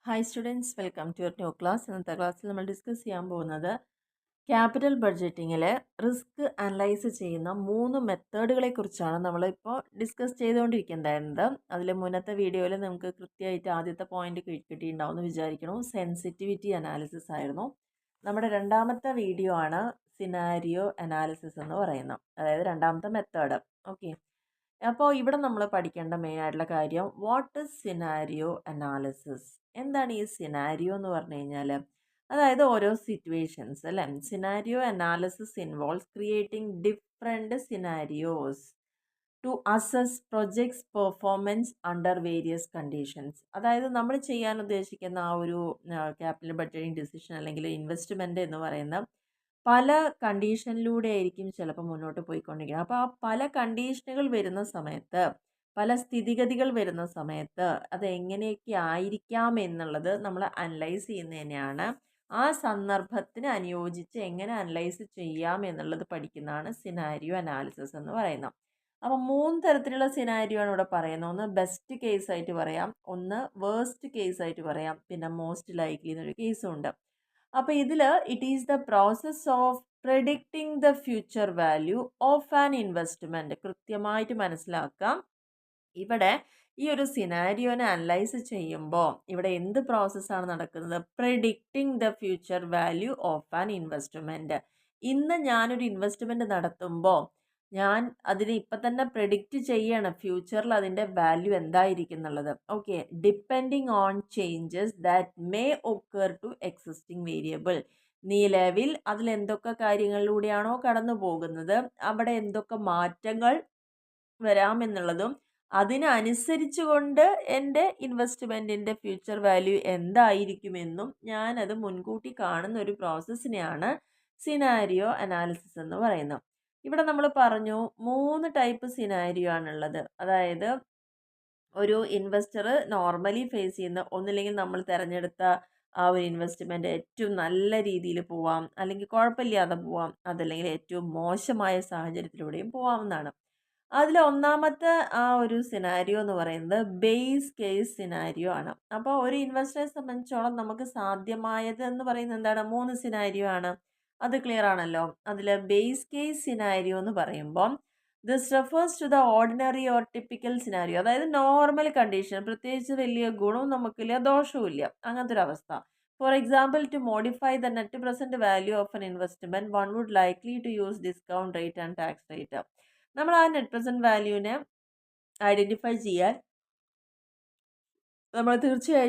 Hi students, welcome to your new class. ഇന്നത്തെ ക്ലാസ്സിൽ നമ്മൾ ഡിസ്കസ് ചെയ്യാൻ പോകുന്നത് ക്യാപിറ്റൽ ബഡ്ജറ്റിങ്ങിൽ റിസ്ക് അനലൈസ് ചെയ്യുന്ന 3 മെത്തേഡുകളെ കുറിച്ചാണ് നമ്മളിപ്പോൾ ഡിസ്കസ് ചെയ്തുകൊണ്ടിരിക്കുന്നുണ്ടായിരുന്നത്. അതിൽ മുന്നത്തെ വീഡിയോയിൽ നമുക്ക് കൃത്യമായിട്ട് ആദ്യത്തെ പോയിന്റ് കിട്ടിയിട്ടുണ്ടാവും എന്ന് വിചാരിക്കുന്നു. സെൻസിറ്റിവിറ്റി അനാലിസിസ് ആയിരുന്നു. നമ്മുടെ രണ്ടാമത്തെ വീഡിയോ ആണ് സിനാരിയോ അനാലിസിസ് എന്ന് പറയുന്നത്, അതായത് രണ്ടാമത്തെ മെത്തേഡ്. ഓക്കെ, അപ്പോൾ ഇവിടെ നമ്മൾ പഠിക്കേണ്ട മെയിൻ ആയിട്ടുള്ള കാര്യം വാട്ട് ഇസ് സിനാരിയോ അനാലിസിസ്. എന്താണ് ഈ സിനാരിയോ എന്ന് പറഞ്ഞു കഴിഞ്ഞാൽ, അതായത് ഓരോ സിറ്റുവേഷൻസ് അല്ലേ. Scenario analysis involves creating different scenarios to assess projects performance under various conditions. അതായത് നമ്മൾ ചെയ്യാൻ ഉദ്ദേശിക്കുന്ന ആ ഒരു ക്യാപിറ്റൽ ബഡ്ജറ്റിംഗ് ഡിസിഷൻ അല്ലെങ്കിൽ ഇൻവെസ്റ്റ്മെൻറ്റ് എന്ന് പറയുന്ന പല കണ്ടീഷനിലൂടെ ആയിരിക്കും ചിലപ്പോൾ മുന്നോട്ട് പോയിക്കൊണ്ടിരിക്കുന്നത്. അപ്പോൾ ആ പല കണ്ടീഷനുകൾ വരുന്ന സമയത്ത്, പല സ്ഥിതിഗതികൾ വരുന്ന സമയത്ത് അത് എങ്ങനെയൊക്കെ ആയിരിക്കാം എന്നുള്ളത് നമ്മൾ അനലൈസ് ചെയ്യുന്നതിനെയാണ്. ആ സന്ദർഭത്തിന് അനുയോജിച്ച് എങ്ങനെ അനലൈസ് ചെയ്യാം എന്നുള്ളത് പഠിക്കുന്നതാണ് സിനാരിയോ അനാലിസിസ് എന്ന് പറയുന്നത്. അപ്പോൾ 3 തരത്തിലുള്ള സിനാരിയോ ആണ് ഇവിടെ പറയുന്നത്. ഒന്ന് ബെസ്റ്റ് കേസ് ആയിട്ട് പറയാം, ഒന്ന് വേഴ്സ്റ്റ് കേസ് ആയിട്ട് പറയാം, പിന്നെ മോസ്റ്റ് ലൈക്ലി എന്നൊരു കേസും ഉണ്ട്. അപ്പോൾ ഇതിൽ it is the process of predicting the future value of an investment. കൃത്യമായിട്ട് മനസ്സിലാക്കാം, ഇവിടെ ഈ ഒരു സിനാരിയോനെ അനലൈസ് ചെയ്യുമ്പോൾ ഇവിടെ എന്ത് പ്രോസസ്സാണ് നടക്കുന്നത്? Predicting the future value of an investment. ഇന്ന് ഞാനൊരു ഇൻവെസ്റ്റ്മെൻറ്റ് നടത്തുമ്പോൾ ഞാൻ അതിനെ ഇപ്പം തന്നെ പ്രെഡിക്റ്റ് ചെയ്യണം ഫ്യൂച്ചറിൽ അതിൻ്റെ വാല്യൂ എന്തായിരിക്കും എന്നുള്ളത്. Okay, depending on changes that may occur to existing variable. നിലവിൽ അതിൽ എന്തൊക്കെ കാര്യങ്ങളിലൂടെയാണോ കടന്നു പോകുന്നത് അവിടെ എന്തൊക്കെ മാറ്റങ്ങൾ വരാമെന്നുള്ളതും അതിനനുസരിച്ചുകൊണ്ട് എൻ്റെ ഇൻവെസ്റ്റ്മെൻറ്റിൻ്റെ ഫ്യൂച്ചർ വാല്യൂ എന്തായിരിക്കുമെന്നും ഞാനത് മുൻകൂട്ടി കാണുന്ന ഒരു പ്രോസസ്സിനെയാണ് സിനാരിയോ അനാലിസിസ് എന്ന് പറയുന്നത്. ഇവിടെ നമ്മൾ പറഞ്ഞു 3 ടൈപ്പ് സിനാരിയോ ആണുള്ളത്. അതായത് ഒരു ഇൻവെസ്റ്റർ നോർമലി ഫേസ് ചെയ്യുന്ന, ഒന്നില്ലെങ്കിൽ നമ്മൾ തിരഞ്ഞെടുത്ത ആ ഒരു ഇൻവെസ്റ്റ്മെൻറ്റ് ഏറ്റവും നല്ല രീതിയിൽ പോവാം, അല്ലെങ്കിൽ കുഴപ്പമില്ലാതെ പോവാം, അതല്ലെങ്കിൽ ഏറ്റവും മോശമായ സാഹചര്യത്തിലൂടെയും പോവാമെന്നാണ്. അതിൽ ഒന്നാമത്തെ ആ ഒരു സിനാരിയോ എന്ന് പറയുന്നത് ബേസ് കേസ് സിനാരിയോ ആണ്. അപ്പോൾ ഒരു ഇൻവെസ്റ്ററെ സംബന്ധിച്ചോളം നമുക്ക് സാധ്യമായത് എന്ന് പറയുന്നത് എന്താണ്? 3 സിനാരിയോ ആണ്. അത് ക്ലിയർ ആണല്ലോ. അതിൽ ബേസ് കേസ് സിനാരിയോ എന്ന് പറയുമ്പോൾ this refers to the ordinary or typical scenario, അതായത് നോർമൽ കണ്ടീഷൻ, പ്രത്യേകിച്ച് വലിയ ഗുണവും നമുക്കില്ല ദോഷവും ഇല്ല, അങ്ങനത്തെ ഒരു അവസ്ഥ. For example, to modify the net present value of an investment one would likely to use discount rate and tax rate. നമ്മൾ ആ നെറ്റ് പ്രസൻറ്റ് വാല്യൂവിനെ ഐഡൻറ്റിഫൈ ചെയ്യാൻ നമ്മൾ തീർച്ചയായും